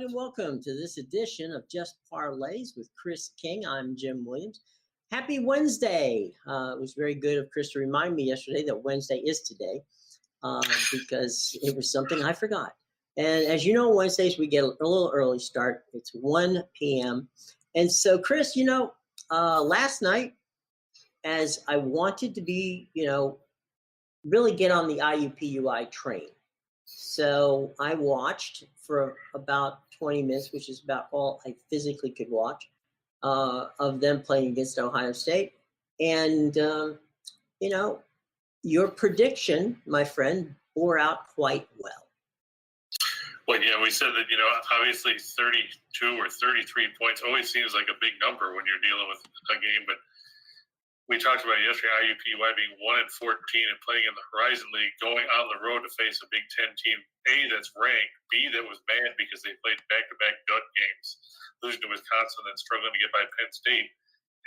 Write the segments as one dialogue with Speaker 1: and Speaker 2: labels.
Speaker 1: and welcome to this edition of Just Parlays with Chris King. I'm Jim Williams. Happy Wednesday. It was very good of Chris to remind me yesterday that Wednesday is today because it was something I forgot. And as you know, Wednesdays we get a little early start. It's 1 p.m. And so, Chris, last night, as I wanted to be, really get on the IUPUI train. So I watched for about 20 minutes, which is about all I physically could watch, of them playing against Ohio State. And, your prediction, my friend, bore out quite well.
Speaker 2: Well, yeah, we said that, obviously 32 or 33 points always seems like a big number when you're dealing with a game, but we talked about yesterday, IUPUI being 1-14 and playing in the Horizon League, going on the road to face a Big Ten team, A, that's ranked, B, that was mad because they played back-to-back dud games, losing to Wisconsin and struggling to get by Penn State,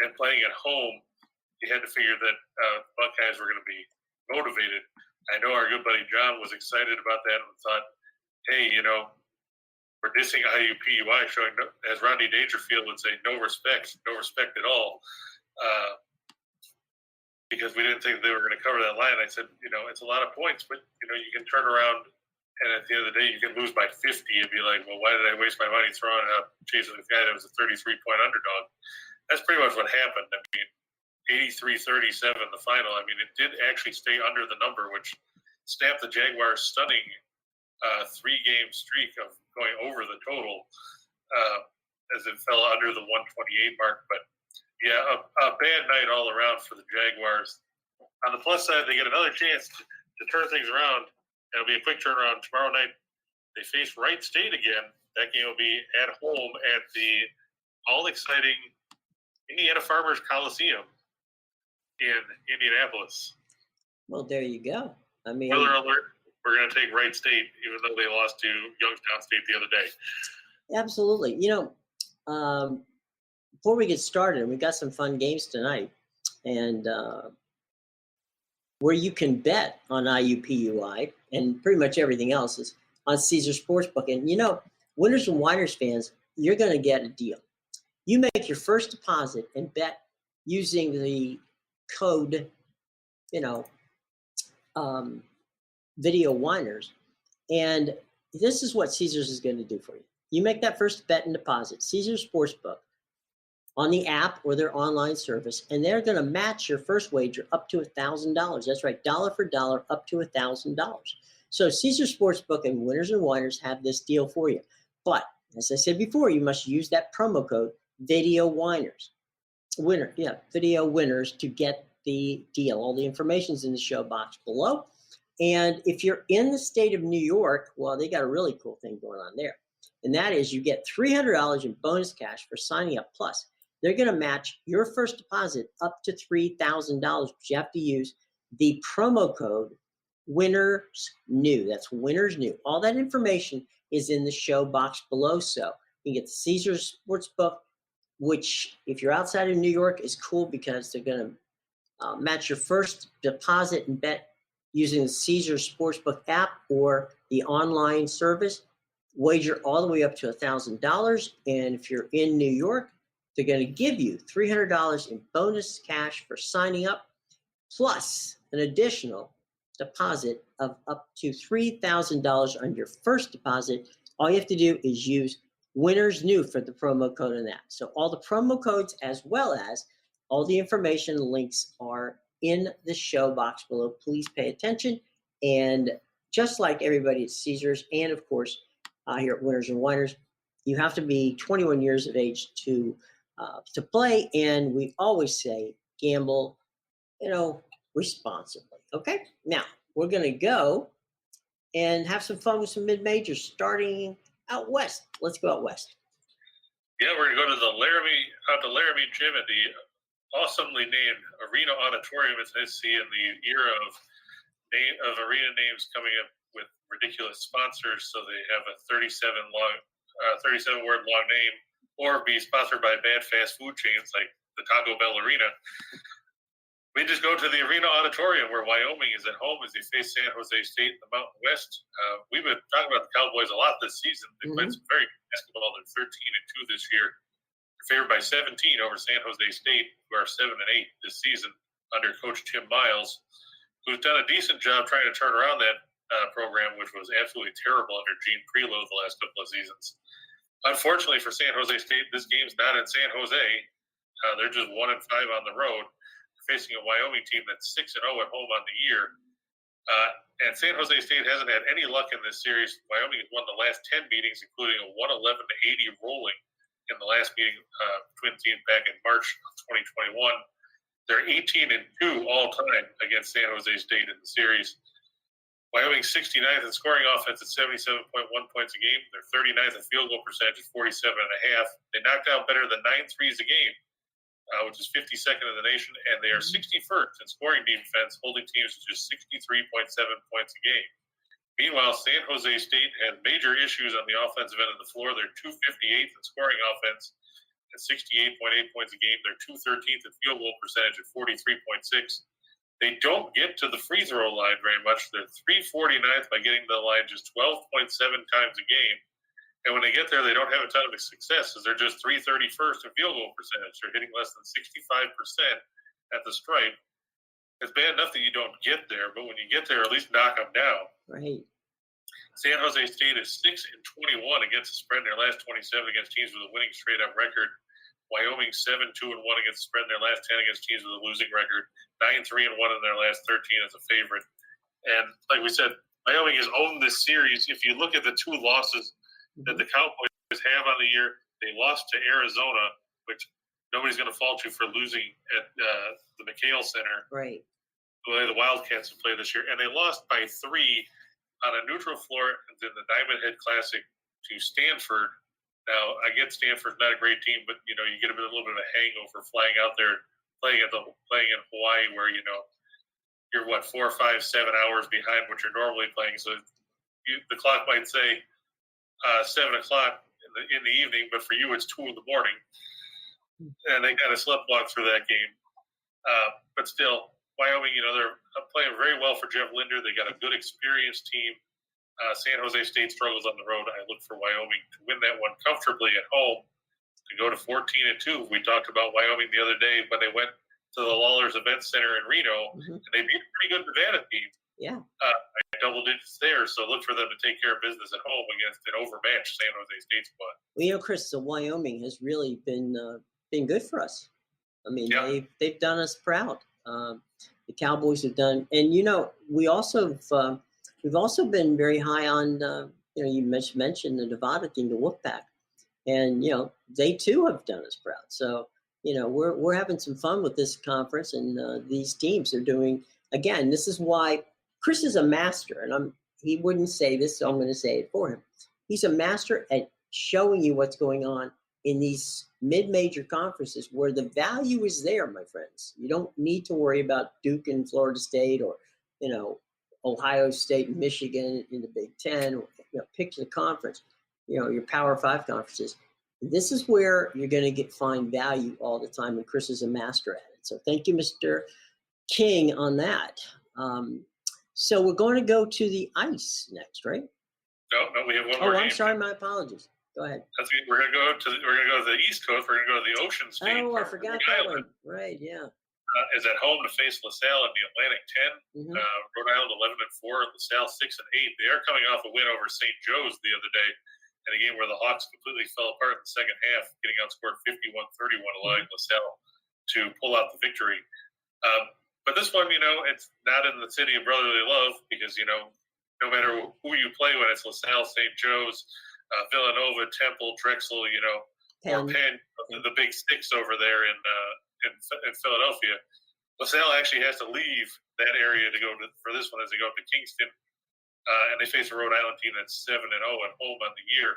Speaker 2: and playing at home. You had to figure that Buckeyes were going to be motivated. I know our good buddy John was excited about that and thought, hey, we're dissing IUPUI, showing, as Rodney Dangerfield would say, no respect at all. Because we didn't think they were going to cover that line. I said, it's a lot of points, but, you can turn around and at the end of the day, you can lose by 50 and be like, well, why did I waste my money throwing up chasing the guy that was a 33-point underdog? That's pretty much what happened. I mean, 83-37 the final. I mean, it did actually stay under the number, which snapped the Jaguars' stunning 3-game streak of going over the total as it fell under the 128 mark. But yeah, a bad night all around for the Jaguars. On the plus side, they get another chance to turn things around. It'll be a quick turnaround tomorrow night. They face Wright State again. That game will be at home at the all-exciting Indiana Farmers Coliseum in Indianapolis.
Speaker 1: Well, there you go. I mean,
Speaker 2: spoiler alert, we're going to take Wright State, even though they lost to Youngstown State the other day.
Speaker 1: Absolutely. Before we get started, we've got some fun games tonight, and where you can bet on IUPUI and pretty much everything else is on Caesar Sportsbook. And, Whiners and Whiners fans, you're going to get a deal. You make your first deposit and bet using the code, Video Whiners, and this is what Caesars is going to do for you. You make that first bet and deposit, Caesar Sportsbook, on the app or their online service, and they're going to match your first wager up to $1,000. That's right, dollar for dollar, up to $1,000. So Caesar Sportsbook and Whiners and Whiners have this deal for you. But as I said before, you must use that promo code Video Whiners, Video Winners to get the deal. All the information is in the show box below. And if you're in the state of New York, well, they got a really cool thing going on there, and that is you get $300 in bonus cash for signing up. Plus, they're going to match your first deposit up to $3,000, but you have to use the promo code WINNERSNEW. That's WINNERSNEW. All that information is in the show box below. So you can get the Caesar Sportsbook, which if you're outside of New York is cool because they're going to match your first deposit and bet using the Caesar Sportsbook app or the online service. Wager all the way up to $1,000. And if you're in New York, they're going to give you $300 in bonus cash for signing up, plus an additional deposit of up to $3,000 on your first deposit. All you have to do is use Winners New for the promo code on that. So all the promo codes as well as all the information links are in the show box below. Please pay attention. And just like everybody at Caesars and, of course, here at Whiners and Whiners, you have to be 21 years of age to play, and we always say gamble, responsibly. Okay, now we're going to go and have some fun with some mid-majors starting out west. Let's go out west.
Speaker 2: Yeah, we're going to go to the Laramie Gym at the awesomely named Arena Auditorium, as I see in the era of arena names coming up with ridiculous sponsors. So they have a 37-word long name, or be sponsored by bad fast food chains like the Taco Bell Arena. We just go to the Arena Auditorium where Wyoming is at home as they face San Jose State in the Mountain West. We've been talking about the Cowboys a lot this season. They've played some very good basketball. They're 13-2 this year. They're favored by 17 over San Jose State, who are 7-8 this season under Coach Tim Miles, who's done a decent job trying to turn around that program, which was absolutely terrible under Gene Prelow the last couple of seasons. Unfortunately for San Jose State, this game's not in San Jose. They're just 1-5 on the road, facing a Wyoming team that's 6-0 at home on the year. And San Jose State hasn't had any luck in this series. Wyoming has won the last 10 meetings, including a 111-80 rolling in the last meeting between teams back in March of 2021. They're 18-2 all time against San Jose State in the series. Wyoming's 69th in scoring offense at 77.1 points a game. They're 39th in field goal percentage at 47.5. They knocked out better than 9 threes a game, which is 52nd in the nation, and they are 61st in scoring defense, holding teams to just 63.7 points a game. Meanwhile, San Jose State has major issues on the offensive end of the floor. They're 258th in scoring offense at 68.8 points a game. They're 213th in field goal percentage at 43.6. They don't get to the free throw line very much. They're 349th by getting to the line just 12.7 times a game. And when they get there, they don't have a ton of success, as they're just 331st in field goal percentage. They're hitting less than 65% at the stripe. It's bad enough that you don't get there, but when you get there, at least knock them down.
Speaker 1: Right.
Speaker 2: San Jose State is 6-21 against the spread in their last 27 against teams with a winning straight-up record. Wyoming 7-2-1 against the spread in their last 10 against teams with a losing record. 9-3-1 in their last 13 as a favorite. And like we said, Wyoming has owned this series. If you look at the 2 losses that the Cowboys have on the year, they lost to Arizona, which nobody's going to fault you for losing at the McHale Center.
Speaker 1: Right.
Speaker 2: The way the Wildcats have played this year. And they lost by 3 on a neutral floor in the Diamond Head Classic to Stanford. Now, I get Stanford's not a great team, but, you get a little bit of a hangover flying out there, playing in Hawaii where, you're, 4, 5, 7 hours behind what you're normally playing. So the clock might say 7 o'clock in the evening, but for you it's 2 in the morning. And they kind of sleptwalk through that game. But still, Wyoming, they're playing very well for Jeff Linder. They got a good, experienced team. San Jose State struggles on the road. I look for Wyoming to win that one comfortably at home, to go to 14-2. We talked about Wyoming the other day when they went to the Lawlers Event Center in Reno, and they beat a pretty good Nevada team.
Speaker 1: Yeah.
Speaker 2: Double digits there, so look for them to take care of business at home against an overmatched San Jose State squad.
Speaker 1: Well, Chris, so Wyoming has really been good for us. I mean, they've done us proud. The Cowboys have done, and we've also been very high on. You mentioned the Nevada team, the Wolfpack, and they too have done us proud. So we're having some fun with this conference, and these teams are doing. Again, this is why Chris is a master, and he wouldn't say this, so I'm going to say it for him. He's a master at showing you what's going on in these mid-major conferences where the value is there, my friends. You don't need to worry about Duke and Florida State or, Ohio State and Michigan in the Big Ten, or, pick the conference, your Power 5 conferences. This is where you're going to find value all the time, and Chris is a master at it. So thank you, Mr. King, on that. So we're going to go to the ice next, right?
Speaker 2: No, we have one more.
Speaker 1: Oh, I'm sorry, my apologies. Go ahead.
Speaker 2: We're going to go to the East Coast. We're going to go to the Ocean State.
Speaker 1: Oh, I forgot that one. Right, yeah.
Speaker 2: Is at home to face LaSalle in the Atlantic 10. Rhode Island 11-4, LaSalle 6-8. They are coming off a win over St. Joe's the other day in a game where the Hawks completely fell apart in the second half, getting outscored 51-31, allowing LaSalle to pull out the victory. But this one, it's not in the city of brotherly love because, no matter who you play when, it's LaSalle, St. Joe's, Villanova, Temple, Drexel, or Penn, the big six over there in Philadelphia. LaSalle actually has to leave that area to go for this one as they go up to Kingston, and they face a Rhode Island team that's 7-0 at home on the year.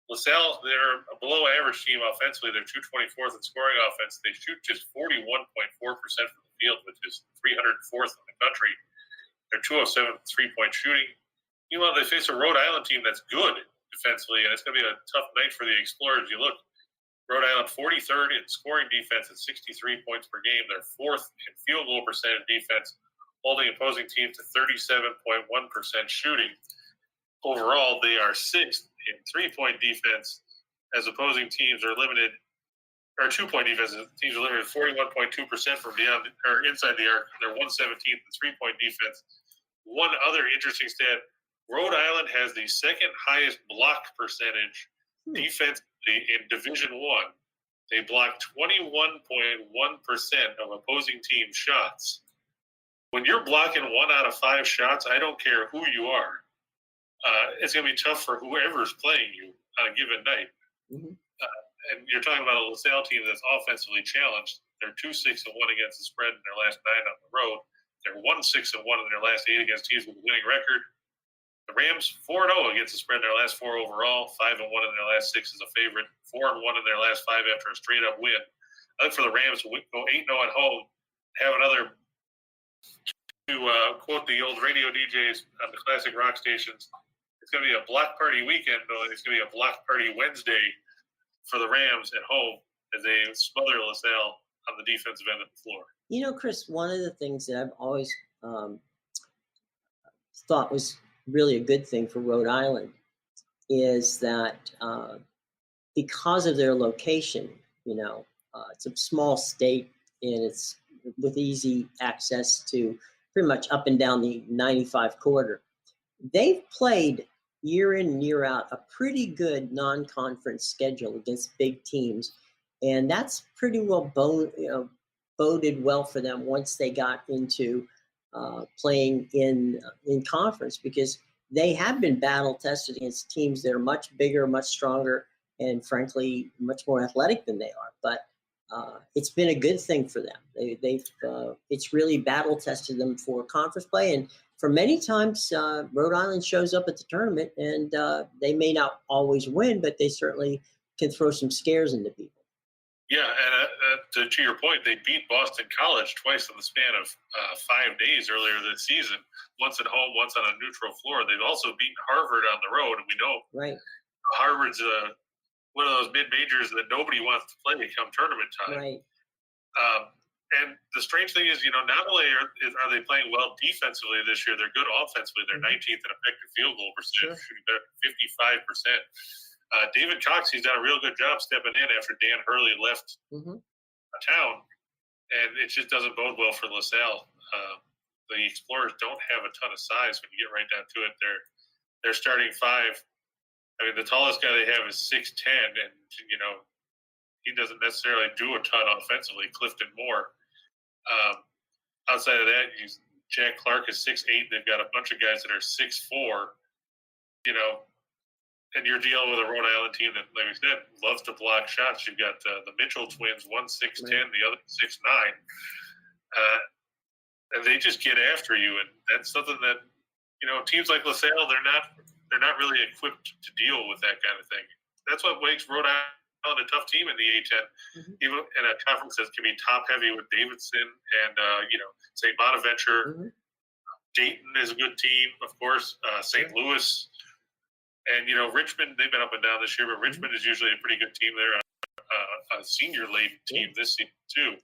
Speaker 2: LaSalle, they're a below-average team offensively. They're 224th in scoring offense. They shoot just 41.4% from the field, which is 304th in the country. They're 207 3-point shooting. Meanwhile, they face a Rhode Island team that's good defensively, and it's going to be a tough night for the Explorers. You look, Rhode Island 43rd in scoring defense at 63 points per game. They're 4th in field goal percentage defense, holding opposing teams to 37.1% shooting. Overall, they are 6th in 3-point defense, as opposing teams are limited, or 2-point defense. Teams are limited 41.2% from beyond or inside the arc. They're 117th in 3-point defense. One other interesting stat: Rhode Island has the second highest block percentage defensively in Division I. They block 21.1% of opposing team shots. When you're blocking 1 out of 5 shots, I don't care who you are. It's going to be tough for whoever's playing you on a given night.
Speaker 1: Mm-hmm.
Speaker 2: And you're talking about a LaSalle team that's offensively challenged. They're 2-6-1 against the spread in their last 9 on the road. They're 1-6-1 in their last 8 against teams with a winning record. The Rams 4-0 against the spread in their last 4 overall. 5-1 in their last 6 as a favorite. 4-1 in their last 5 after a straight-up win. I look for the Rams to go 8-0 at home. Have another, to quote the old radio DJs on the classic rock stations, it's going to be a block party weekend, though. It's going to be a block party Wednesday for the Rams at home as they smother LaSalle on the defensive end of the floor.
Speaker 1: You know, Chris, one of the things that I've always thought was really a good thing for Rhode Island is that because of their location, it's a small state and it's with easy access to pretty much up and down the 95 corridor. They've played year in and year out a pretty good non-conference schedule against big teams, and that's pretty well boded well for them once they got into playing in conference, because they have been battle tested against teams that are much bigger, much stronger, and frankly much more athletic than they are. But it's been a good thing for them. It's really battle tested them for conference play, and for many times Rhode Island shows up at the tournament, and they may not always win, but they certainly can throw some scares into people.
Speaker 2: Yeah, and to your point, they beat Boston College twice in the span of 5 days earlier this season, once at home, once on a neutral floor. They've also beaten Harvard on the road, and we know Harvard's one of those mid-majors that nobody wants to play come tournament time.
Speaker 1: Right.
Speaker 2: And the strange thing is, not only are they playing well defensively this year, they're good offensively. They're 19th in effective field goal percentage, shooting better than 55%. David Cox, he's done a real good job stepping in after Dan Hurley left town, and it just doesn't bode well for LaSalle. The Explorers don't have a ton of size when you get right down to it. They're starting 5. I mean, the tallest guy they have is 6'10", and he doesn't necessarily do a ton offensively. Clifton Moore. Outside of that, Jack Clark is 6'8". They've got a bunch of guys that are 6'4". And you're dealing with a Rhode Island team that, like we said, loves to block shots. You've got the Mitchell twins, one 6'10", the other 6'9". And they just get after you, and that's something that teams like LaSalle, they're not really equipped to deal with that kind of thing. That's what makes Rhode Island a tough team in the A-10, even in a conference that can be top heavy with Davidson and St. Bonaventure. Dayton is a good team, of course. St. Louis. And, Richmond, they've been up and down this year, but Richmond is usually a pretty good team. They're a senior-laden team this season, too.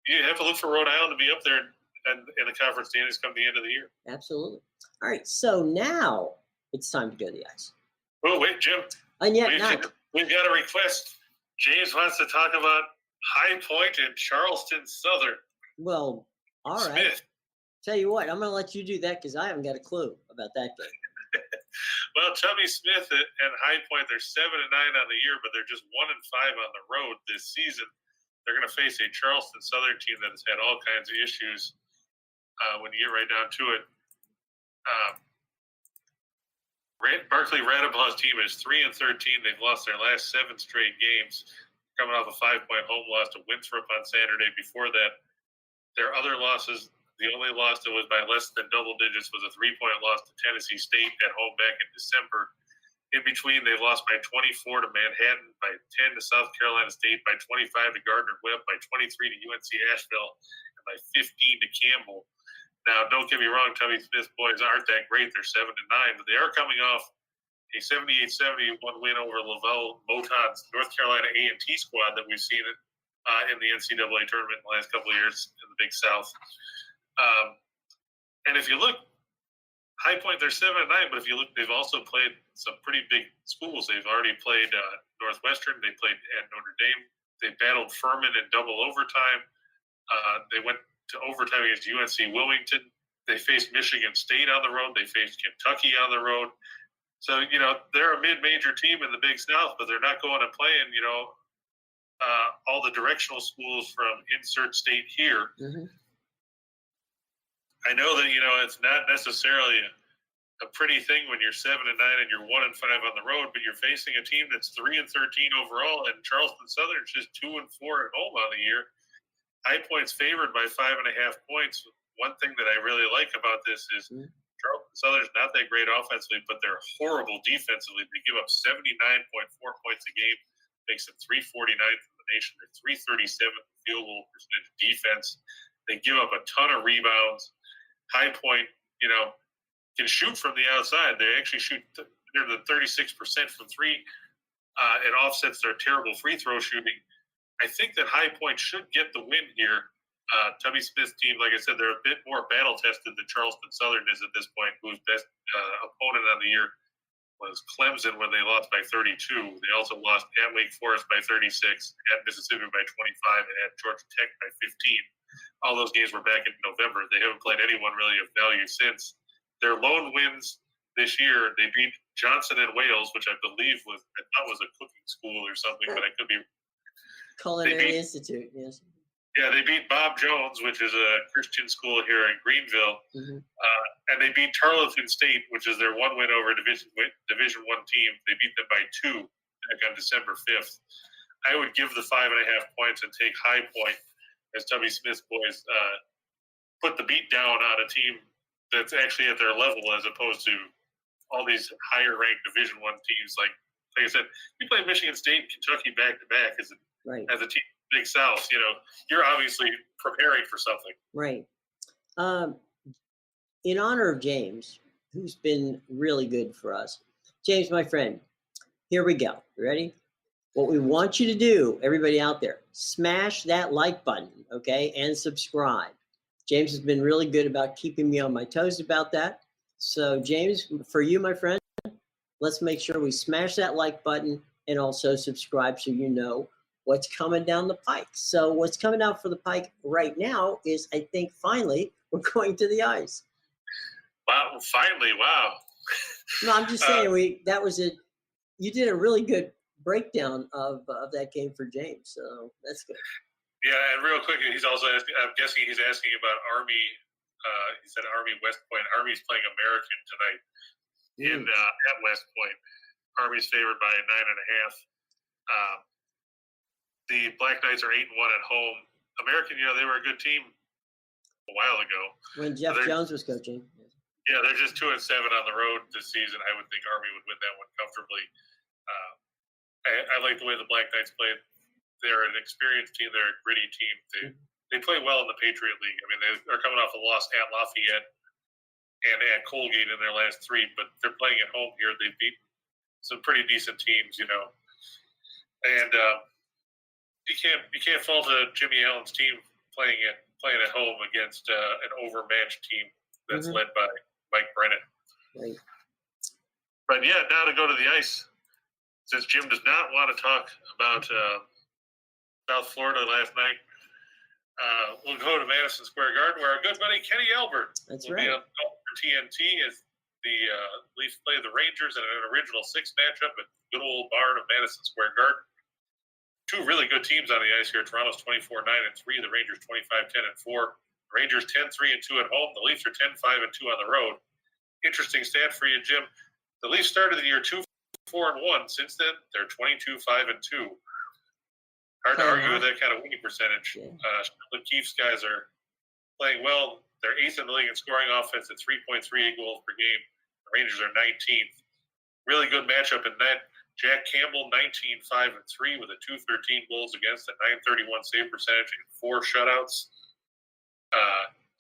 Speaker 2: You have to look for Rhode Island to be up there in the conference standings come the end of the year.
Speaker 1: Absolutely. All right, so now it's time to go to the ice.
Speaker 2: Oh, wait, Jim.
Speaker 1: And yet
Speaker 2: we've got a request. James wants to talk about High Point and Charleston Southern.
Speaker 1: Well, all right.
Speaker 2: Smith.
Speaker 1: Tell you what, I'm going to let you do that because I haven't got a clue about that game.
Speaker 2: Well, Chubby Smith and High Point, they're 7-9 on the year, but they're just 1-5 on the road this season. They're going to face a Charleston Southern team that has had all kinds of issues when you get right down to it. Barclay Radabaugh's team is 3-13. They've lost their last 7 straight games, coming off a 5-point home loss to Winthrop on Saturday. Before that, their other losses, the only loss that was by less than double digits was a 3-point loss to Tennessee State at home back in December. In between, they lost by 24 to Manhattan, by 10 to South Carolina State, by 25 to Gardner-Webb, by 23 to UNC Asheville, and by 15 to Campbell. Now, don't get me wrong, Tubby Smith's boys aren't that great. They're 7-9, but they are coming off a 78-71 win over Lavelle Moton's North Carolina A&T squad that we've seen in the NCAA tournament in the last couple of years in the Big South. And if you look, High Point, they're 7-9, but if you look, they've also played some pretty big schools. They've already played Northwestern. They played at Notre Dame. They battled Furman in double overtime. They went to overtime against UNC Wilmington. They faced Michigan State on the road. They faced Kentucky on the road. So, they're a mid-major team in the Big South, but they're not going and playing, all the directional schools from insert state here.
Speaker 1: Mm-hmm.
Speaker 2: I know that, it's not necessarily a pretty thing when you're 7-9 and you're 1-5 on the road, but you're facing a team that's 3-13 overall, and Charleston Southern's just 2-4 at home on the year. High Point's favored by 5.5 points. One thing that I really like about this is Charleston Southern's not that great offensively, but they're horrible defensively. They give up 79.4 points a game, makes them 349th in the nation. They're 337th field goal percentage defense. They give up a ton of rebounds. High Point, can shoot from the outside. They actually shoot near the 36% from three. It offsets their terrible free throw shooting. I think that High Point should get the win here. Tubby Smith's team, like I said, they're a bit more battle-tested than Charleston Southern is at this point, whose best opponent on the year was Clemson when they lost by 32. They also lost at Wake Forest by 36, at Mississippi by 25, and at Georgia Tech by 15. All those games were back in November. They haven't played anyone really of value since. Their lone wins this year, they beat Johnson and Wales, which I believe I thought was a cooking school or something, but I could be.
Speaker 1: Culinary Institute, yes.
Speaker 2: Yeah, they beat Bob Jones, which is a Christian school here in Greenville, and they beat Tarleton State, which is their one win over a Division I team. They beat them by 2 back on December 5th. I would give the 5.5 points and take High Point as Tubby Smith's boys put the beat down on a team that's actually at their level, as opposed to all these higher ranked Division I teams. Like I said, you play Michigan State, Kentucky back to back as a team. Big South, you're obviously preparing for something.
Speaker 1: Right. In honor of James, who's been really good for us, James, my friend, here we go. You ready? What we want you to do, everybody out there, smash that like button, okay, and subscribe. James has been really good about keeping me on my toes about that. So, James, for you, my friend, let's make sure we smash that like button and also subscribe so you know what's coming down the pike. So what's coming down for the pike right now is, I think, finally, we're going to the ice.
Speaker 2: Wow, finally, wow.
Speaker 1: No, I'm just saying, you did a really good breakdown of that game for James, so that's good.
Speaker 2: Yeah, and real quick, he's also asking, I'm guessing he's asking about Army. He said Army West Point. Army's playing American tonight at West Point. Army's favored by 9.5. The Black Knights are 8-1 at home. American, they were a good team a while ago.
Speaker 1: When Jeff Jones was coaching.
Speaker 2: Yeah, they're just 2-7 on the road this season. I would think Army would win that one comfortably. I like the way the Black Knights played. They're an experienced team. They're a gritty team. They play well in the Patriot League. I mean, they're coming off a loss at Lafayette and at Colgate in their last 3, but they're playing at home here. They've beaten some pretty decent teams, and you can't fault Jimmy Allen's team playing at home against an overmatched team that's led by Mike Brennan.
Speaker 1: Right.
Speaker 2: But yeah, now to go to the ice, since Jim does not want to talk about South Florida last night, we'll go to Madison Square Garden, where our good buddy Kenny Albert will be on for TNT as the Leafs play the Rangers in an original 6 matchup at good old barn of Madison Square Garden. 2 really good teams on the ice here. Toronto's 24-9-3. The Rangers 25-10-4. The Rangers 10-3-2 at home. The Leafs are 10-5-2 on the road. Interesting stat for you, Jim. The Leafs started the year 2-4-1. Since then, they're 22-5-2. Hard to argue with that kind of winning percentage.
Speaker 1: Yeah.
Speaker 2: The Keefe's guys are playing well. They're 8th in the league in scoring offense at 3.38 goals per game. The Rangers are 19th. Really good matchup in net. Jack Campbell, 19-5-3 with a 213 goals against, a 931 save percentage, and 4 shutouts.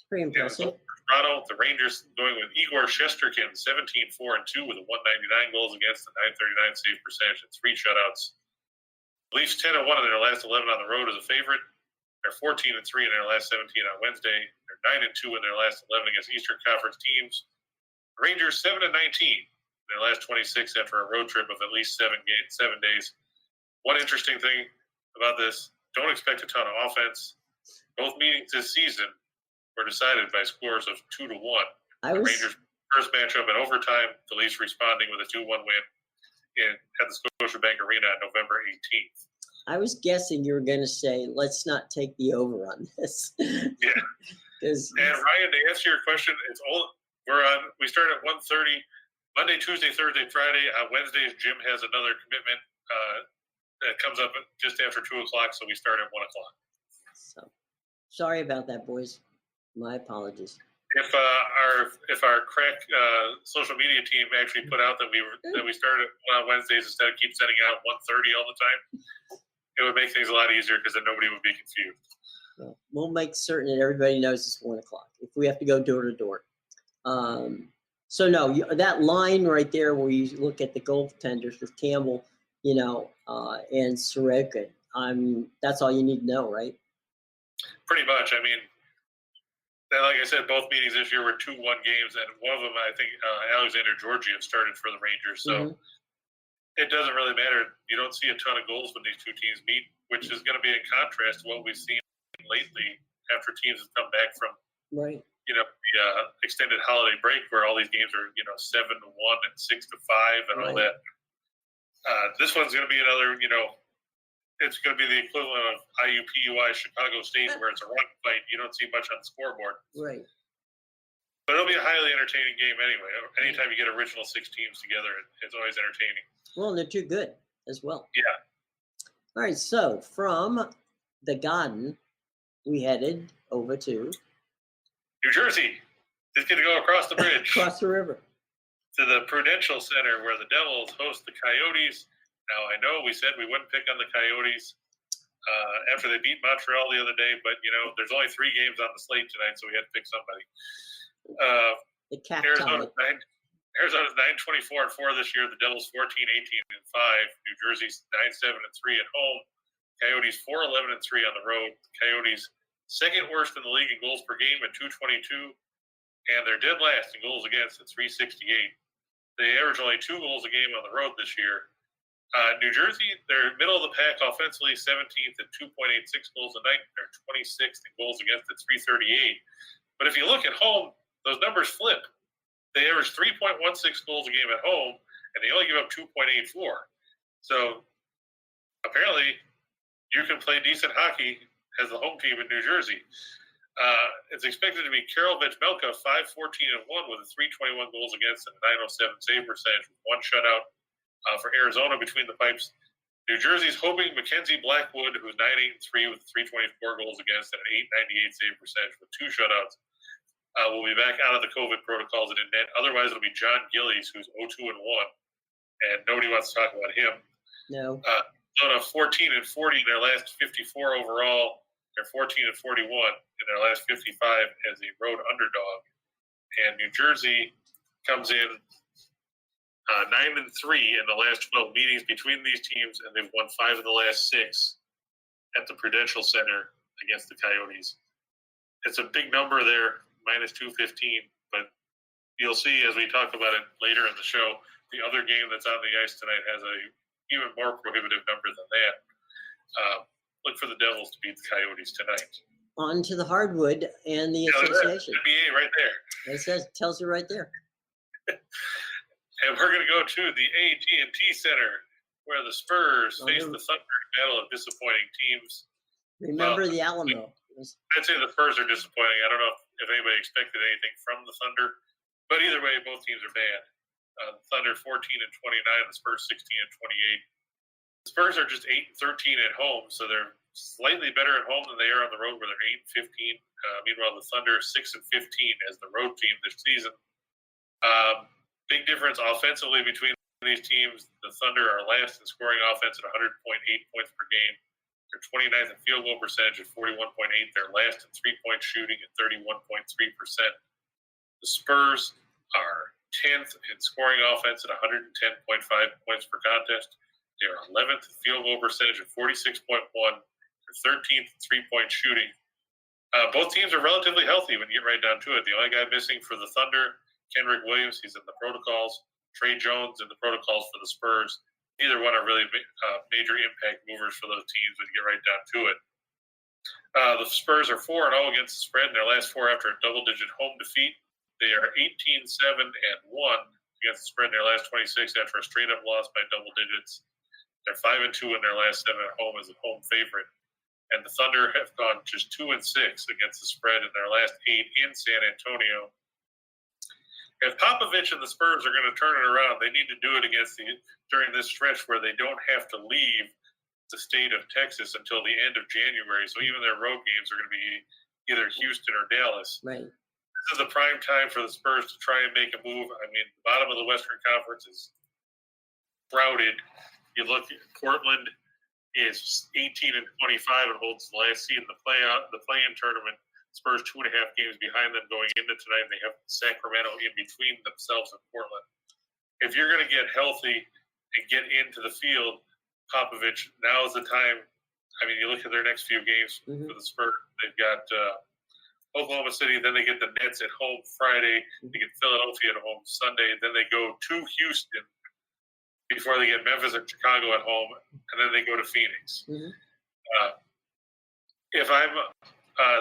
Speaker 1: Pretty impressive.
Speaker 2: Toronto, the Rangers going with Igor Shesterkin, 17-4-2 with a 199 goals against, a 939 save percentage, and 3 shutouts. Leafs 10-1 in their last 11 on the road as a favorite. They're 14-3 in their last 17 on Wednesday. They're 9-2 in their last 11 against Eastern Conference teams. The Rangers 7-19 in their last 26 after a road trip of at least 7 days. One interesting thing about this: don't expect a ton of offense. Both meetings this season were decided by scores of 2-1. The Rangers' first matchup in overtime, the Leafs responding with a 2-1 win at the Scotiabank Arena on November 18th.
Speaker 1: I was guessing you were going to say, let's not take the over on this.
Speaker 2: Yeah. And Ryan, to answer your question, we start at 1:30 Monday, Tuesday, Thursday, Friday. On Wednesdays, Jim has another commitment that comes up just after 2 o'clock, so we start at 1 o'clock.
Speaker 1: So, sorry about that, boys. My apologies.
Speaker 2: If our crack social media team actually put out that we started on Wednesdays instead of keep sending out 1:30 all the time, it would make things a lot easier because then nobody would be confused.
Speaker 1: Well, we'll make certain that everybody knows it's 1 o'clock if we have to go door to door. So no, that line right there where you look at the goaltenders with Campbell, and Sorokin, that's all you need to know, right?
Speaker 2: Pretty much. I mean, like I said, both meetings this year were 2-1 games, and one of them, I think, Alexander Georgiev started for the Rangers. So It doesn't really matter. You don't see a ton of goals when these two teams meet, which is going to be in contrast to what we've seen lately after teams have come back from the extended holiday break, where all these games are 7-1 and 6-5 and all that. This one's going to be another. It's going to be the equivalent of IUPUI Chicago State, where it's a run fight. You don't see much on the scoreboard.
Speaker 1: Right.
Speaker 2: But it'll be a highly entertaining game anyway. Anytime you get original 6 teams together, it's always entertaining.
Speaker 1: Well, and they're too good as well.
Speaker 2: Yeah.
Speaker 1: All right, so from the Garden, we headed over to
Speaker 2: New Jersey. Just going to go across the bridge.
Speaker 1: Across the river.
Speaker 2: To the Prudential Center, where the Devils host the Coyotes. Now, I know we said we wouldn't pick on the Coyotes after they beat Montreal the other day, but, there's only 3 games on the slate tonight, so we had to pick somebody. Arizona's 9-24-4 this year. The Devils 14-18-5. New Jersey's 9-7-3 at home. Coyotes 4-11-3 on the road. The Coyotes second worst in the league in goals per game at 222, and they're dead last in goals against at 368. They average only 2 goals a game on the road this year. New Jersey, they're middle of the pack offensively, 17th at 2.86 goals a night. They're 26th in goals against at 338. But if you look at home, those numbers flip. They average 3.16 goals a game at home, and they only give up 2.84. So apparently, you can play decent hockey as the home team in New Jersey. It's expected to be Karel Vejmelka, 5-14-1 with a 321 goals against and a 907 save percentage, with 1 shutout for Arizona between the pipes. New Jersey's hoping Mackenzie Blackwood, who's 9-8-3 with 324 goals against and an 898 save percentage with 2 shutouts, will be back out of the COVID protocols and in net. Otherwise, it'll be John Gillies, who's 0-2-1, and nobody wants to talk about him.
Speaker 1: No.
Speaker 2: On a 14-40 in their last 54 overall. They're 14-41 in their last 55 as a road underdog. And New Jersey comes in 9-3 in the last 12 meetings between these teams, and they've won 5 of the last 6 at the Prudential Center against the Coyotes. It's a big number there, -215, but you'll see as we talk about it later in the show, the other game that's on the ice tonight has a even more prohibitive number than that. Look for the Devils to beat the Coyotes tonight.
Speaker 1: On to the hardwood and the association.
Speaker 2: NBA right there.
Speaker 1: It tells you right there.
Speaker 2: And we're going to go to the AT&T Center, where the Spurs face the Thunder, battle of disappointing teams.
Speaker 1: Remember the Alamo.
Speaker 2: I'd say the Spurs are disappointing. I don't know if anybody expected anything from the Thunder, but either way, both teams are bad. The Thunder 14-29, the Spurs 16-28. The Spurs are just 8-13 at home, so they're slightly better at home than they are on the road, where they're 8-15. Meanwhile, the Thunder 6-15 as the road team this season. Big difference offensively between these teams. The Thunder are last in scoring offense at 100.8 points per game. They're 29th in field goal percentage at 41.8. They're last in three-point shooting at 31.3%. The Spurs are 10th in scoring offense at 110.5 points per contest. They are 11th in field goal percentage at 46.1. They're 13th in three-point shooting. Both teams are relatively healthy when you get right down to it. The only guy missing for the Thunder, Kenrich Williams, he's in the protocols. Trey Jones in the protocols for the Spurs. Neither one are really major impact movers for those teams when you get right down to it. The Spurs are 4-0 against the spread in their last four after a double-digit home defeat. They are 18-7-1 against the spread in their last 26 after a straight-up loss by double digits. They're 5-2 in their last 7 at home as a home favorite. And the Thunder have gone just 2-6 against the spread in their last 8 in San Antonio. If Popovich and the Spurs are going to turn it around, they need to do it during this stretch where they don't have to leave the state of Texas until the end of January. So even their road games are going to be either Houston or Dallas.
Speaker 1: Right.
Speaker 2: This is the prime time for the Spurs to try and make a move. I mean, the bottom of the Western Conference is crowded. You look at Portland is 18-25 and holds the last seed in the play-in tournament. Spurs 2.5 games behind them going into tonight. They have Sacramento in between themselves and Portland. If you're going to get healthy and get into the field, Popovich, now is the time. I mean, you look at their next few games for the Spurs. They've got Oklahoma City, then they get the Nets at home Friday. They get Philadelphia at home Sunday. Then they go to Houston before they get Memphis and Chicago at home, and then they go to Phoenix. If I'm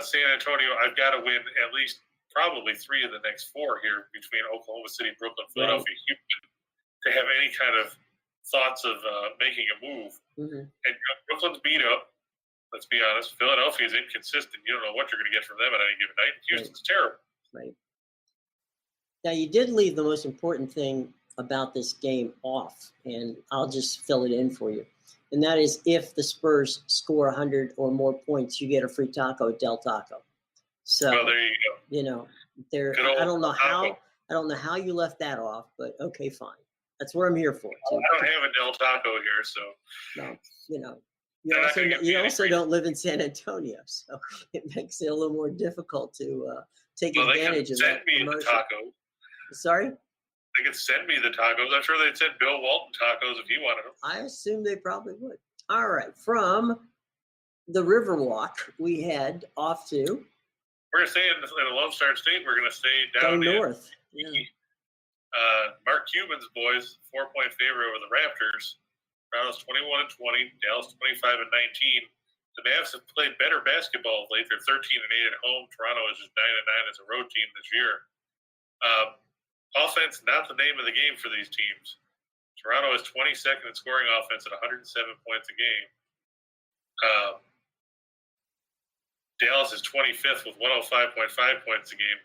Speaker 2: San Antonio, I've got to win at least probably 3 of the next 4 here between Oklahoma City, Brooklyn, Philadelphia, Houston to have any kind of thoughts of making a move. And Brooklyn's beat up. Let's be honest. Philadelphia is inconsistent. You don't know what you're going to get from them at any given night. Houston's terrible.
Speaker 1: Right. Now, you did leave the most important thing about this game off, and I'll just fill it in for you. And that is if the Spurs score 100 or more points, you get a free taco at Del Taco. So,
Speaker 2: well, there you go.
Speaker 1: You know, I don't know how you left that off, but okay, fine. That's what I'm here for.
Speaker 2: Too. I don't have a Del Taco here, so.
Speaker 1: No, you know. You also don't live in San Antonio, so it makes it a little more difficult to take advantage of that
Speaker 2: promotion. Send me the taco.
Speaker 1: Sorry?
Speaker 2: They could send me the tacos. I'm sure they'd send Bill Walton tacos if he wanted them.
Speaker 1: I assume they probably would. All right. From the Riverwalk, we head off to.
Speaker 2: We're going to stay in the Lone Star State. We're going to stay down
Speaker 1: north.
Speaker 2: Mark Cuban's boys, 4-point favorite over the Raptors. Toronto's 21-20, Dallas 25-19. The Mavs have played better basketball of late. They're 13-8 at home. Toronto is just 9-9 as a road team this year. Offense, not the name of the game for these teams. Toronto is 22nd in scoring offense at 107 points a game. Dallas is 25th with 105.5 points a game.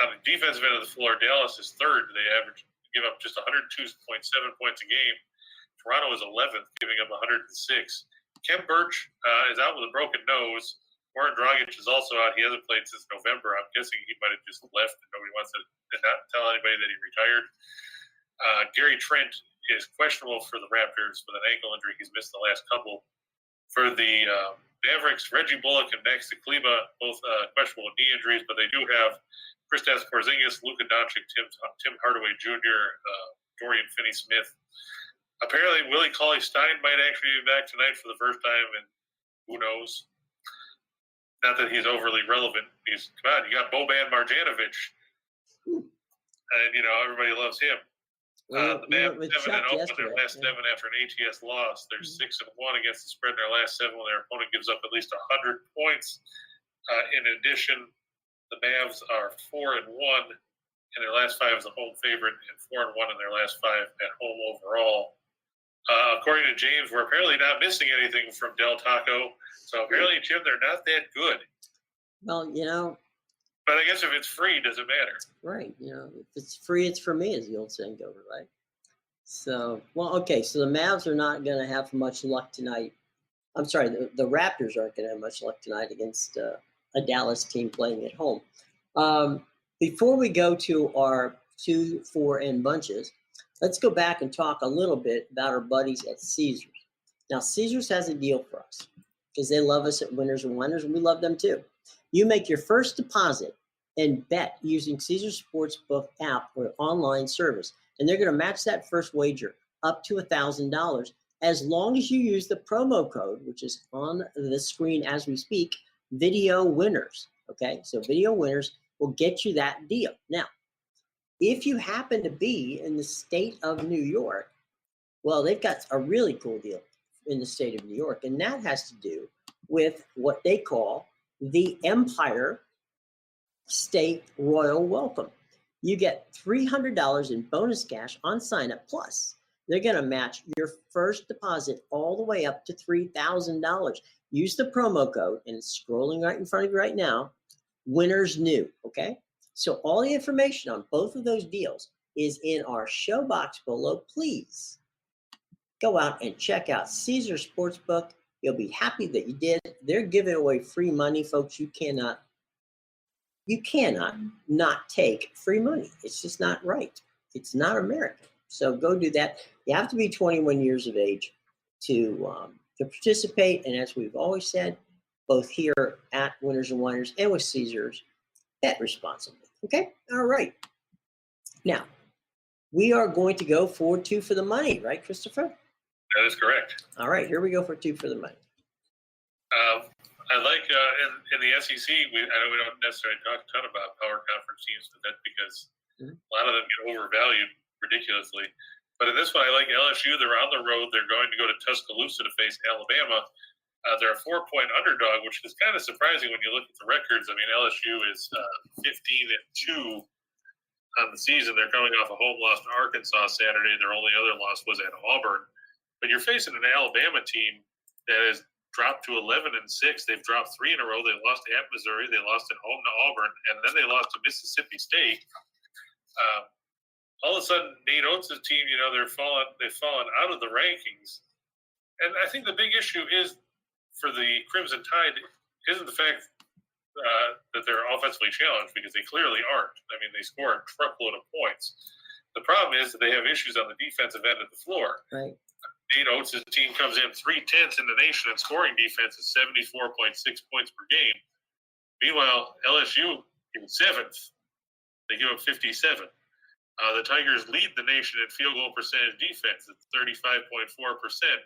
Speaker 2: On the defensive end of the floor, Dallas is third. They give up just 102.7 points a game. Toronto is 11th, giving up 106. Khem Birch is out with a broken nose. Goran Dragic is also out. He hasn't played since November. I'm guessing he might have just left and nobody wants to not tell anybody that he retired. Gary Trent is questionable for the Raptors with an ankle injury. He's missed the last couple. For the Mavericks, Reggie Bullock and Max Kleba, both questionable with knee injuries, but they do have Kristaps Porzingis, Luka Doncic, Tim Hardaway Jr., Dorian Finney-Smith. Apparently, Willie Cauley-Stein might actually be back tonight for the first time, and who knows? Not that he's overly relevant. Come on, you got Boban Marjanovic, and everybody loves him. The Mavs 7-0 in their last 7 after an ATS loss. They're 6-1 against the spread in their last 7 when their opponent gives up at least 100 points. In addition, the Mavs are 4-1 in their last 5 as a home favorite, and 4-1 in their last 5 at home overall. According to James, we're apparently not missing anything from Del Taco. So apparently, Jim, they're not that good.
Speaker 1: Well,
Speaker 2: But I guess if it's free, does it matter?
Speaker 1: Right. If it's free, it's for me, as the old saying goes, right? So, okay. So the Mavs are not going to have much luck tonight. I'm sorry, the Raptors aren't going to have much luck tonight against a Dallas team playing at home. Before we go to our 2, 4, and bunches, let's go back and talk a little bit about our buddies at Caesars. Now, Caesars has a deal for us. because they love us at Winners and Whiners, and we love them too. You make your first deposit and bet using Caesars Sportsbook app or online service, and they're going to match that first wager up to $1,000 as long as you use the promo code, which is on the screen as we speak, Video Winners. Okay, so Video Winners will get you that deal. Now, if you happen to be in the state of New York, well, they've got a really cool deal in the state of New York, and that has to do with what they call the Empire State Royal Welcome. You get $300 in bonus cash on sign up, plus they're going to match your first deposit all the way up to $3,000. Use the promo code, and it's scrolling right in front of you right now, Winners New, okay? So all the information on both of those deals is in our show box below. Please go out and check out Caesars Sportsbook. You'll be happy that you did. They're giving away free money, folks. You cannot not take free money. It's just not right. It's not American. So go do that. You have to be 21 years of age to participate. And as we've always said, both here at Winners and Whiners and with Caesars, bet responsibly. Okay? All right. Now, we are going to go for two for the money, right, Christopher?
Speaker 2: That is correct.
Speaker 1: All right, here we go for two for the money.
Speaker 2: I like in the SEC. I know we don't necessarily talk a ton about power conference teams, but that's because a lot of them get overvalued ridiculously. But in this one, I like LSU. They're on the road. They're going to go to Tuscaloosa to face Alabama. They're a 4-point underdog, which is kind of surprising when you look at the records. I mean, LSU is 15-2 on the season. They're coming off a home loss to Arkansas Saturday. Their only other loss was at Auburn. But you're facing an Alabama team that has dropped to 11-6. They've dropped 3 in a row. They lost at Missouri. They lost at home to Auburn, and then they lost to Mississippi State. All of a sudden, Nate Oates' team, they've fallen out of the rankings. And I think the big issue is for the Crimson Tide isn't the fact that they're offensively challenged, because they clearly aren't. I mean, they score a truckload of points. The problem is that they have issues on the defensive end of the floor.
Speaker 1: Right.
Speaker 2: Nate Oates' team comes in 3/10 in the nation, and scoring defense is 74.6 points per game. Meanwhile, LSU is 7th. They give up 57. The Tigers lead the nation in field goal percentage defense at 35.4%,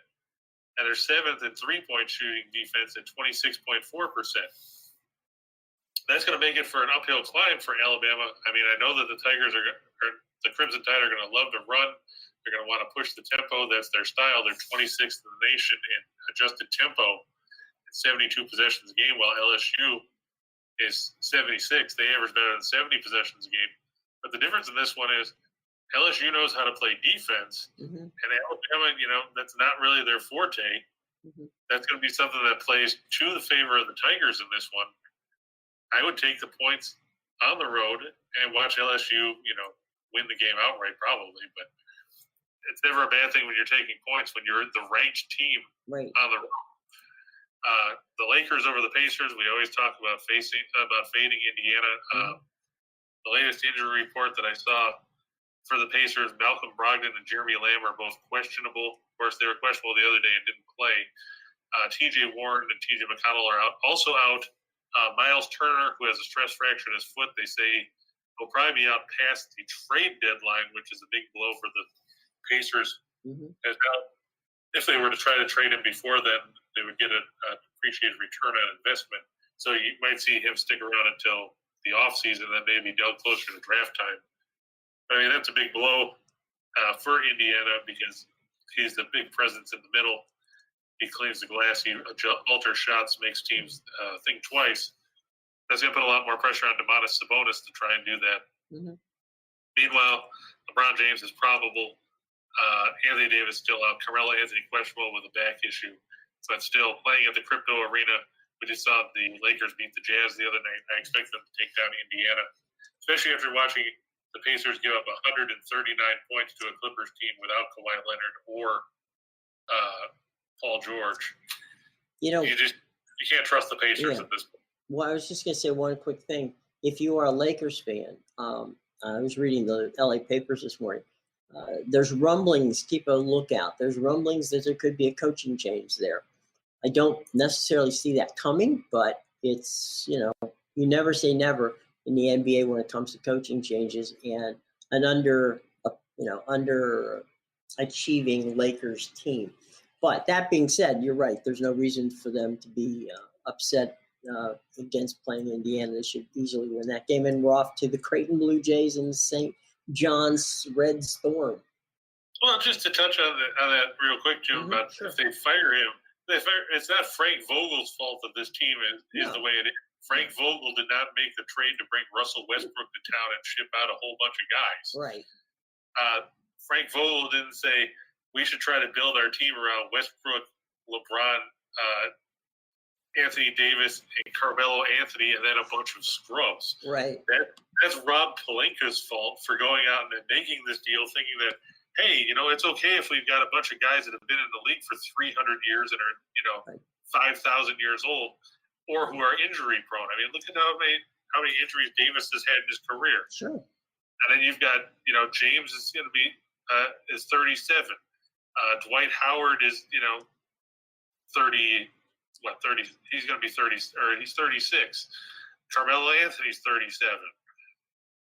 Speaker 2: and they're 7th in three-point shooting defense at 26.4%. That's going to make it for an uphill climb for Alabama. I mean, I know that the Tigers the Crimson Tide are going to love to run. They're going to want to push the tempo. That's their style. They're 26th in the nation in adjusted tempo at 72 possessions a game, while LSU is 76. They average better than 70 possessions a game. But the difference in this one is LSU knows how to play defense, and Alabama, that's not really their forte. That's going to be something that plays to the favor of the Tigers in this one. I would take the points on the road and watch LSU, win the game outright probably, but it's never a bad thing when you're taking points when you're the ranked team on the road. The Lakers over the Pacers, we always talk about fading Indiana. The latest injury report that I saw for the Pacers, Malcolm Brogdon and Jeremy Lamb are both questionable. Of course, they were questionable the other day and didn't play. TJ Warren and TJ McConnell are out. Also out, Miles Turner, who has a stress fracture in his foot, they say will probably be out past the trade deadline, which is a big blow for the Pacers. As now, if they were to try to trade him before then, they would get an appreciated return on investment. So you might see him stick around until the offseason, then maybe dealt closer to draft time. I mean, that's a big blow for Indiana because he's the big presence in the middle. He cleans the glass. He alters shots, makes teams think twice. That's going to put a lot more pressure on Domantas Sabonis to try and do that. Meanwhile, LeBron James is probable. Anthony Davis still out. Carmelo Anthony questionable with a back issue. But still playing at the Crypto Arena. We just saw the Lakers beat the Jazz the other night. I expect them to take down Indiana, especially after watching the Pacers give up 139 points to a Clippers team without Kawhi Leonard or Paul George. You can't trust the Pacers at this point.
Speaker 1: Well, I was just going to say one quick thing. If you are a Lakers fan, I was reading the LA papers this morning. There's rumblings. Keep a lookout. There's rumblings that there could be a coaching change there. I don't necessarily see that coming, but it's, you never say never in the NBA when it comes to coaching changes and an under achieving Lakers team. But that being said, you're right. There's no reason for them to be upset against playing Indiana. They should easily win that game. And we're off to the Creighton Blue Jays and St. John's Red Storm.
Speaker 2: Well, just to touch on that real quick, Jim, about
Speaker 1: sure.
Speaker 2: if they fire him, it's not Frank Vogel's fault that this team is the way it is. Frank Vogel did not make the trade to bring Russell Westbrook to town and ship out a whole bunch of guys.
Speaker 1: Right.
Speaker 2: Frank Vogel didn't say we should try to build our team around Westbrook, LeBron, Anthony Davis, and Carmelo Anthony, and then a bunch of scrubs.
Speaker 1: Right.
Speaker 2: That's Rob Pelinka's fault for going out and making this deal, thinking that, hey, it's okay if we've got a bunch of guys that have been in the league for 300 years and are, 5,000 years old, or who are injury prone. I mean, look at how many injuries Davis has had in his career.
Speaker 1: Sure.
Speaker 2: And then you've got, James is going to be is 37. Dwight Howard is 30. He's going to be 30, or he's 36. Carmelo Anthony's 37.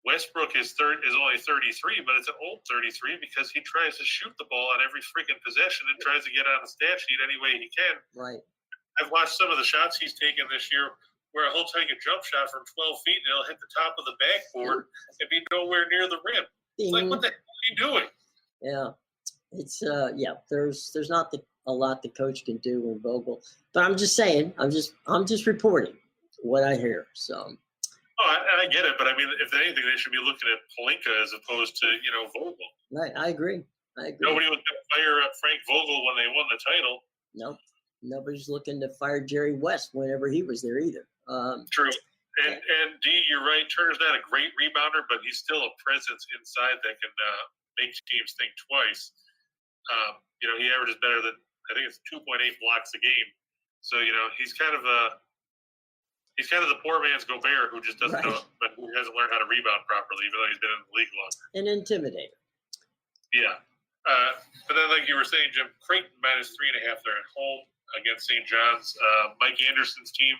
Speaker 2: Westbrook is only 33, but it's an old 33 because he tries to shoot the ball on every freaking possession and tries to get on the stat sheet any way he can.
Speaker 1: Right.
Speaker 2: I've watched some of the shots he's taken this year where he'll take a jump shot from 12 feet and it'll hit the top of the backboard and be nowhere near the rim. It's like, what the hell are you doing?
Speaker 1: Yeah. It's there's not a lot the coach can do in Vogel. But I'm just saying, I'm just reporting what I hear. So
Speaker 2: I get it, but I mean, if anything, they should be looking at Pelinka as opposed to Vogel.
Speaker 1: Right, I agree.
Speaker 2: Nobody was going to fire Frank Vogel when they won the title.
Speaker 1: Nope. Nobody's looking to fire Jerry West whenever he was there either.
Speaker 2: True. And D, you're right. Turner's not a great rebounder, but he's still a presence inside that can make teams think twice. He averages better than, I think it's 2.8 blocks a game. So he's kind of the poor man's Gobert who just doesn't know, but who hasn't learned how to rebound properly, even though he's been in the league longer.
Speaker 1: An intimidator.
Speaker 2: Yeah. But then, like you were saying, Jim, Creighton -3.5. They're at home against St. John's. Mike Anderson's team,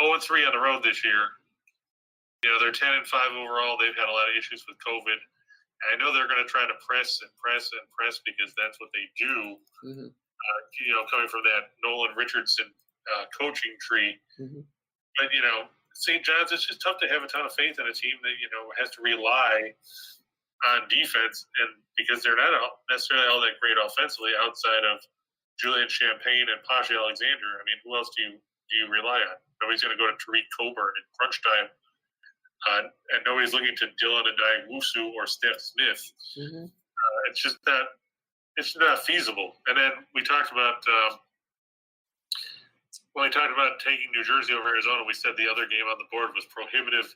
Speaker 2: 0-3 on the road this year. They're 10-5 overall. They've had a lot of issues with COVID. And I know they're going to try to press and press and press because that's what they do.
Speaker 1: Mm-hmm.
Speaker 2: Coming from that Nolan Richardson coaching tree. Mm-hmm. But, St. John's, it's just tough to have a ton of faith in a team that, has to rely on defense. And because they're not necessarily all that great offensively outside of Julian Champagne and Pasha Alexander. I mean, who else do you rely on? Nobody's going to go to Tariq Coburn in crunch time. And nobody's looking to Dylan Addae-Wusu or Steph Smith. Mm-hmm. It's not feasible. And then we talked about when we talked about taking New Jersey over Arizona, we said the other game on the board was prohibitive.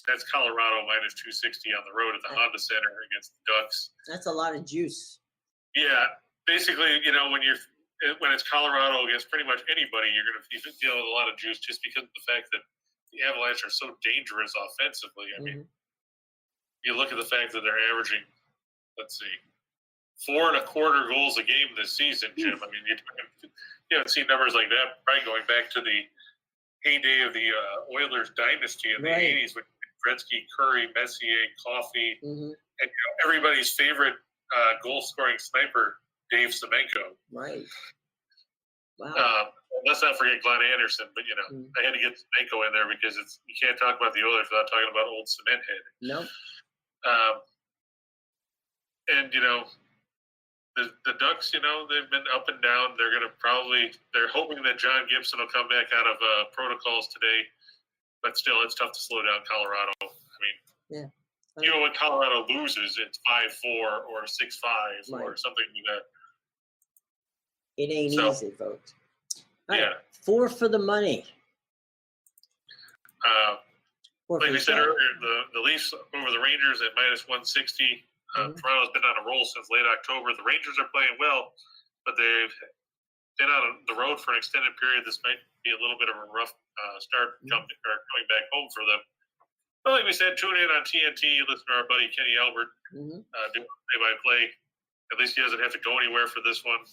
Speaker 2: That's Colorado -260 on the road at the Honda Center against the Ducks.
Speaker 1: That's a lot of juice.
Speaker 2: Yeah, basically, when it's Colorado against pretty much anybody, you're going to be dealing with a lot of juice just because of the fact that the Avalanche are so dangerous offensively. I mean, you look at the fact that they're averaging, 4.25 goals a game this season, Jim. I mean, you haven't seen numbers like that probably going back to the heyday of the Oilers dynasty in the 80s with Gretzky, Curry, Messier, Coffey, and everybody's favorite goal-scoring sniper, Dave Semenko.
Speaker 1: Right. Wow.
Speaker 2: Let's not forget Glenn Anderson, but I had to get Semenko in there because you can't talk about the Oilers without talking about old cement head.
Speaker 1: No.
Speaker 2: And the Ducks, they've been up and down. They're hoping that John Gibson will come back out of protocols today, but still, it's tough to slow down Colorado. I mean, when Colorado loses, it's 5-4 or 6-5 or something like that.
Speaker 1: It ain't easy, folks. All right, 4 for the money.
Speaker 2: Like we said earlier, the Leafs over the Rangers at -160. Toronto's been on a roll since late October. The Rangers are playing well, but they've been on the road for an extended period. This might be a little bit of a rough start coming back home for them. But like we said, tune in on TNT. Listen to our buddy Kenny Albert do play-by-play. At least he doesn't have to go anywhere for this one.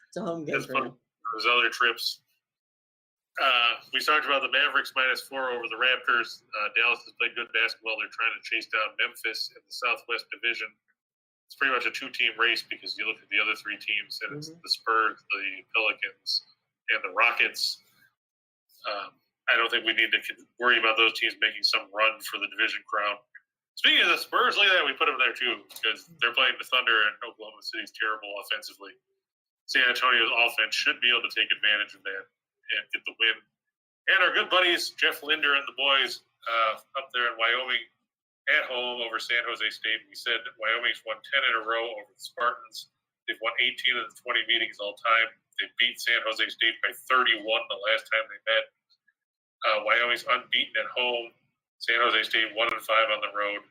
Speaker 1: It's a home game for him.
Speaker 2: those other trips. We talked about the Mavericks -4 over the Raptors. Dallas has played good basketball. They're trying to chase down Memphis in the Southwest Division. It's pretty much a two-team race because you look at the other three teams, and it's the Spurs, the Pelicans, and the Rockets. I don't think we need to worry about those teams making some run for the division crown. Speaking of the Spurs, look at that. We put them there, too, because they're playing the Thunder, and Oklahoma City's terrible offensively. San Antonio's offense should be able to take advantage of that and get the win. And our good buddies, Jeff Linder and the boys up there in Wyoming at home over San Jose State. We said Wyoming's won 10 in a row over the Spartans. They've won 18 of the 20 meetings all time. They beat San Jose State by 31 the last time they met. Wyoming's unbeaten at home. San Jose State 1-5 on the road.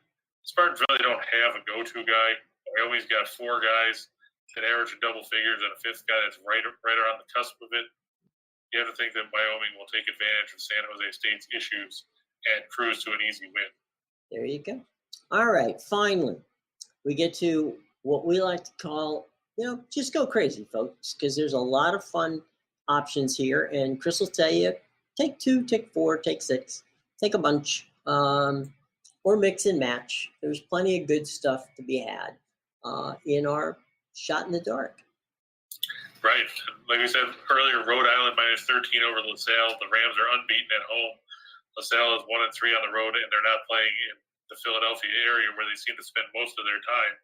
Speaker 2: Spartans really don't have a go-to guy. Wyoming's got 4 guys that average in double figures and a 5th guy that's right around the cusp of it. You have to think that Wyoming will take advantage of San Jose State's issues and cruise to an easy win.
Speaker 1: There you go. All right, finally, we get to what we like to call, just go crazy, folks, because there's a lot of fun options here. And Chris will tell you, take 2, take 4, take 6, take a bunch, or mix and match. There's plenty of good stuff to be had in our shot in the dark.
Speaker 2: Right. Like we said earlier, Rhode Island -13 over LaSalle. The Rams are unbeaten at home. LaSalle is 1-3 on the road, and they're not playing in the Philadelphia area where they seem to spend most of their time.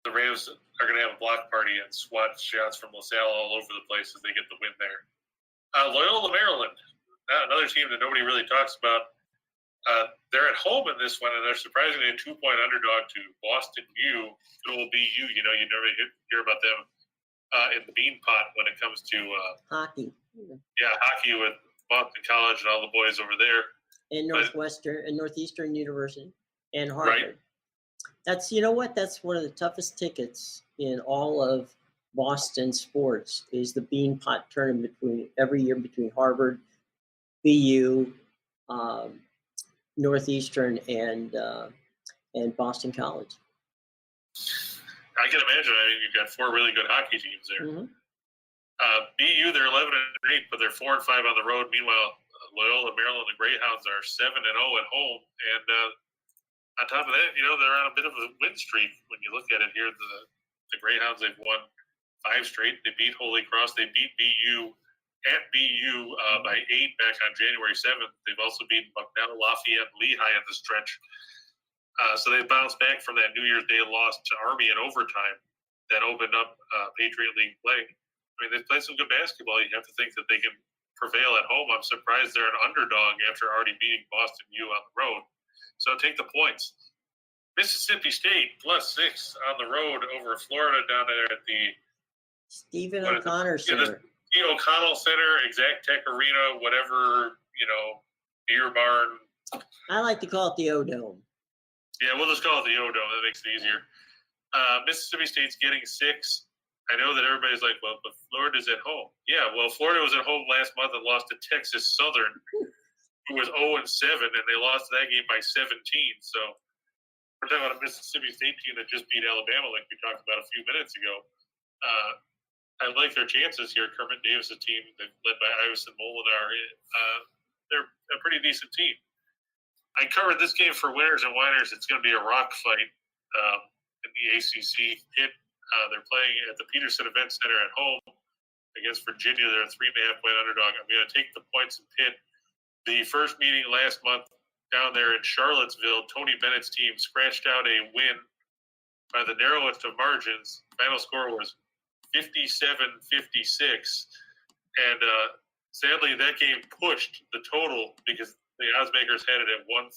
Speaker 2: The Rams are going to have a block party and swat shots from LaSalle all over the place as they get the win there. Loyola, Maryland, another team that nobody really talks about. They're at home in this one, and they're surprisingly a 2-point underdog to Boston U. Good old BU. You never hear about them in the bean pot when it comes to
Speaker 1: hockey.
Speaker 2: Yeah, hockey with Boston College and all the boys over there.
Speaker 1: And Northeastern University and Harvard.
Speaker 2: Right.
Speaker 1: That's that's one of the toughest tickets in all of Boston sports is the bean pot tournament every year between Harvard, BU, Northeastern, and Boston College.
Speaker 2: I can imagine. You've got 4 really good hockey teams there.
Speaker 1: Mm-hmm.
Speaker 2: BU, they're 11-8, but they're 4-5 on the road. Meanwhile, Loyola, Maryland, the Greyhounds are 7-0 at home, and on top of that, they're on a bit of a win streak. When you look at it here, the Greyhounds, they've won 5 straight. They beat Holy Cross. They beat BU at BU by 8 back on January 7th. They've also beaten Bucknell, Lafayette, and Lehigh in the stretch. So they bounced back from that New Year's Day loss to Army in overtime that opened up Patriot League play. They've played some good basketball. You have to think that they can prevail at home. I'm surprised they're an underdog after already beating Boston U on the road. So take the points. Mississippi State +6 on the road over Florida down there at the
Speaker 1: Stephen O'Connor Center.
Speaker 2: The O'Connell Center, Exact Tech Arena, whatever, beer barn.
Speaker 1: I like to call it the O-Dome.
Speaker 2: Yeah, we'll just call it the O-Dome. That makes it easier. Mississippi State's getting 6. I know that everybody's like, well, but Florida's at home. Yeah, well, Florida was at home last month and lost to Texas Southern, who was 0-7, and they lost that game by 17. So we're talking about a Mississippi State team that just beat Alabama, like we talked about a few minutes ago. I like their chances here. Kermit Davis' team, led by Iverson Molinar, they're a pretty decent team. I covered this game for Winners and Whiners. It's going to be a rock fight in the ACC. They're playing at the Peterson Event Center at home against Virginia. They're a 3.5-point underdog. I'm going to take the points in Pitt. The first meeting last month down there in Charlottesville, Tony Bennett's team scratched out a win by the narrowest of margins. Final score was 57-56. And sadly, that game pushed the total because the odds makers had it at 113.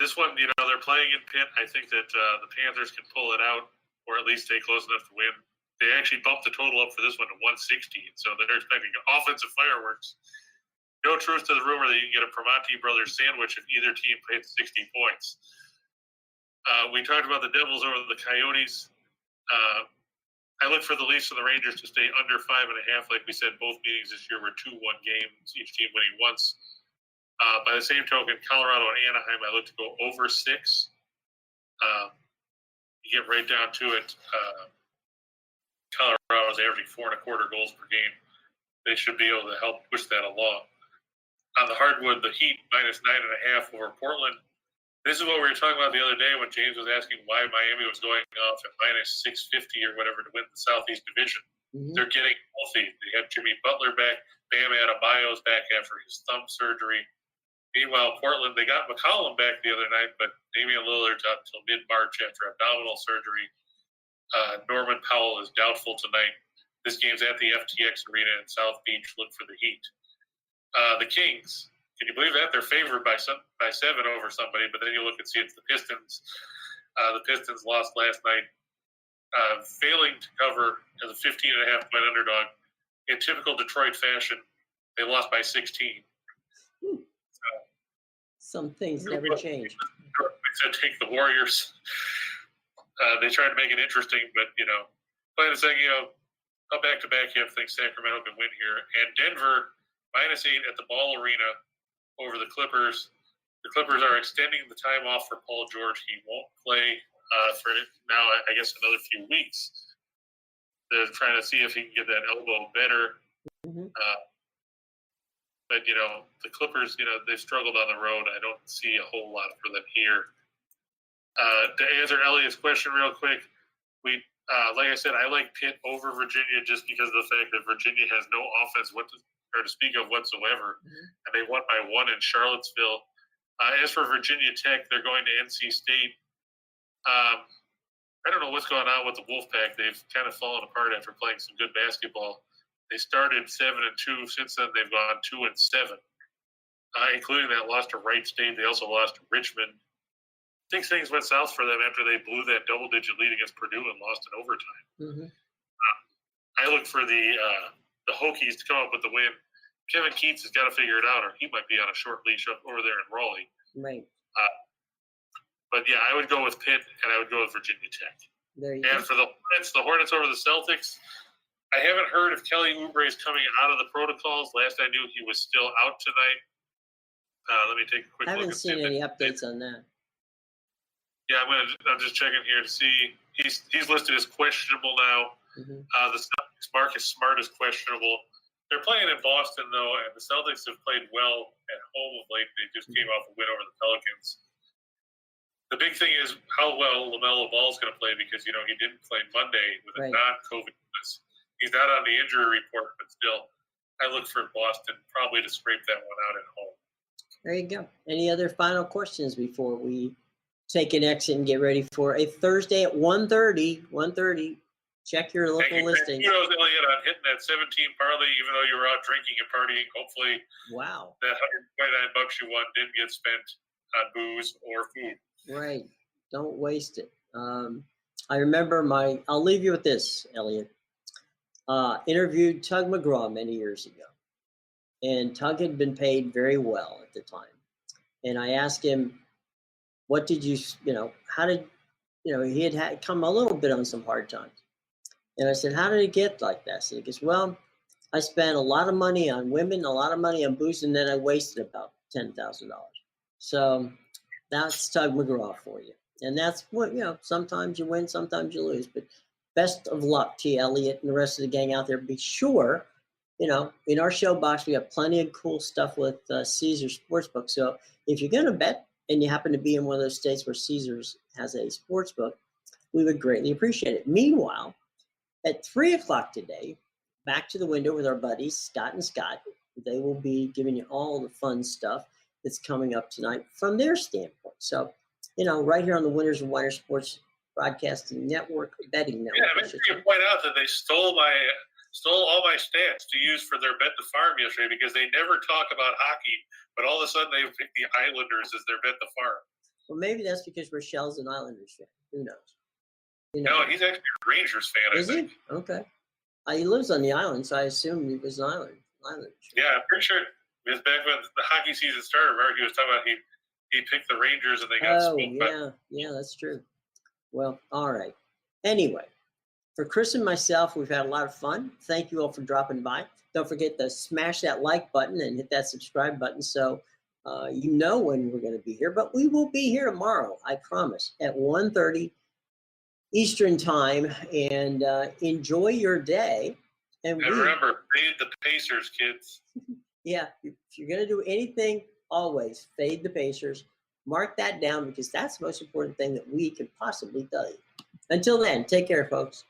Speaker 2: This one, they're playing in Pitt. I think that the Panthers can pull it out or at least stay close enough to win. They actually bumped the total up for this one to 116, so they're expecting offensive fireworks. No truth to the rumor that you can get a Primanti Brothers sandwich if either team hits 60 points. We talked about the Devils over the Coyotes. I look for the Leafs and the Rangers to stay under 5.5. Like we said, both meetings this year were 2-1 games, each team winning once. By the same token, Colorado and Anaheim, I look to go over 6. you get right down to it. Colorado's averaging 4.25 goals per game. They should be able to help push that along. On the hardwood, the Heat -9.5 over Portland. This is what we were talking about the other day when James was asking why Miami was going off at -650 or whatever to win the Southeast Division. Mm-hmm. They're getting healthy. They have Jimmy Butler back. Bam Adebayo's back after his thumb surgery. Meanwhile, Portland, they got McCollum back the other night, but Damian Lillard's out until mid-March after abdominal surgery. Norman Powell is doubtful tonight. This game's at the FTX Arena in South Beach. Look for the Heat. The Kings, can you believe that? They're favored by 7 over somebody, but then you look and see it's the Pistons. The Pistons lost last night, failing to cover as a 15.5-point underdog. In typical Detroit fashion, they lost by 16.
Speaker 1: Some things never change.
Speaker 2: They said take the Warriors. They tried to make it interesting, but, playing the second, a back-to-back, you have to think Sacramento can win here. And Denver, -8 at the Ball Arena over the Clippers. The Clippers are extending the time off for Paul George. He won't play for now, I guess, another few weeks. They're trying to see if he can get that elbow better. Mm-hmm. But, the Clippers, they've struggled on the road. I don't see a whole lot for them here. To answer Elliot's question real quick, like I said, I like Pitt over Virginia just because of the fact that Virginia has no offense to speak of whatsoever. Mm-hmm. And they won by 1 in Charlottesville. As for Virginia Tech, they're going to NC State. I don't know what's going on with the Wolfpack. They've kind of fallen apart after playing some good basketball. They started 7-2. Since then, they've gone 2-7, including that loss to Wright State. They also lost to Richmond. I think things went south for them after they blew that double-digit lead against Purdue and lost in overtime. Mm-hmm. I look for the Hokies to come up with the win. Kevin Keats has got to figure it out, or he might be on a short leash up over there in Raleigh.
Speaker 1: Right.
Speaker 2: But yeah, I would go with Pitt, and I would go with Virginia Tech.
Speaker 1: There you
Speaker 2: go.
Speaker 1: And
Speaker 2: for the Hornets over the Celtics, I haven't heard if Kelly Oubre is coming out of the protocols. Last I knew, he was still out tonight. Let me take a quick look.
Speaker 1: I haven't seen any updates on that.
Speaker 2: Yeah, I'm just checking here to see. He's listed as questionable now. Mm-hmm. The Celtics, Marcus Smart is questionable. They're playing in Boston, though, and the Celtics have played well at home of late. They just came off a win over the Pelicans. The big thing is how well LaMelo Ball is going to play because, he didn't play Monday with a non-COVID illness. He's not on the injury report, but still, I look for Boston probably to scrape that one out at home.
Speaker 1: There you go. Any other final questions before we take an exit and get ready for a Thursday at 1:30? 1:30. Check your local listing.
Speaker 2: Kudos, Elliot, on hitting that 17 parlay, even though you were out drinking and partying. Hopefully,
Speaker 1: wow,
Speaker 2: that $129 you won didn't get spent on booze or food.
Speaker 1: Right. Don't waste it. I remember I'll leave you with this, Elliot. Interviewed Tug McGraw many years ago. And Tug had been paid very well at the time. And I asked him, what did you, how did, he had come a little bit on some hard times. And I said, how did it get like that? So he goes, well, I spent a lot of money on women, a lot of money on booze, and then I wasted about $10,000. So that's Tug McGraw for you. And that's what, sometimes you win, sometimes you lose. But best of luck to you, Elliot, and the rest of the gang out there. Be sure, in our show box, we have plenty of cool stuff with Caesars Sportsbook. So if you're going to bet and you happen to be in one of those states where Caesars has a sportsbook, we would greatly appreciate it. Meanwhile, at 3 o'clock today, back to the window with our buddies, Scott and Scott. They will be giving you all the fun stuff that's coming up tonight from their standpoint. So, right here on the Winners and Whiners Sports Broadcasting Network, betting network.
Speaker 2: Yeah, make sure you point out that they stole all my stats to use for their Bet the Farm yesterday because they never talk about hockey, but all of a sudden they picked the Islanders as their Bet the Farm.
Speaker 1: Well, maybe that's because Rochelle's an Islanders fan. Who knows?
Speaker 2: No, he's actually a Rangers fan, I think.
Speaker 1: He? Okay. He lives on the island, so I assumed he was an Islander.
Speaker 2: Yeah, I'm pretty sure it was back when the hockey season started. Remember, he was talking about he picked the Rangers and they got smoked by.
Speaker 1: Yeah, that's true. Well, all right. Anyway, for Chris and myself, we've had a lot of fun. Thank you all for dropping by. Don't forget to smash that like button and hit that subscribe button so you know when we're going to be here. But we will be here tomorrow, I promise, at 1:30 Eastern time, and enjoy your day. And
Speaker 2: remember, fade the Pacers, kids.
Speaker 1: Yeah, if you're going to do anything, always fade the Pacers. Mark that down, because that's the most important thing that we can possibly tell you. Until then, take care, folks.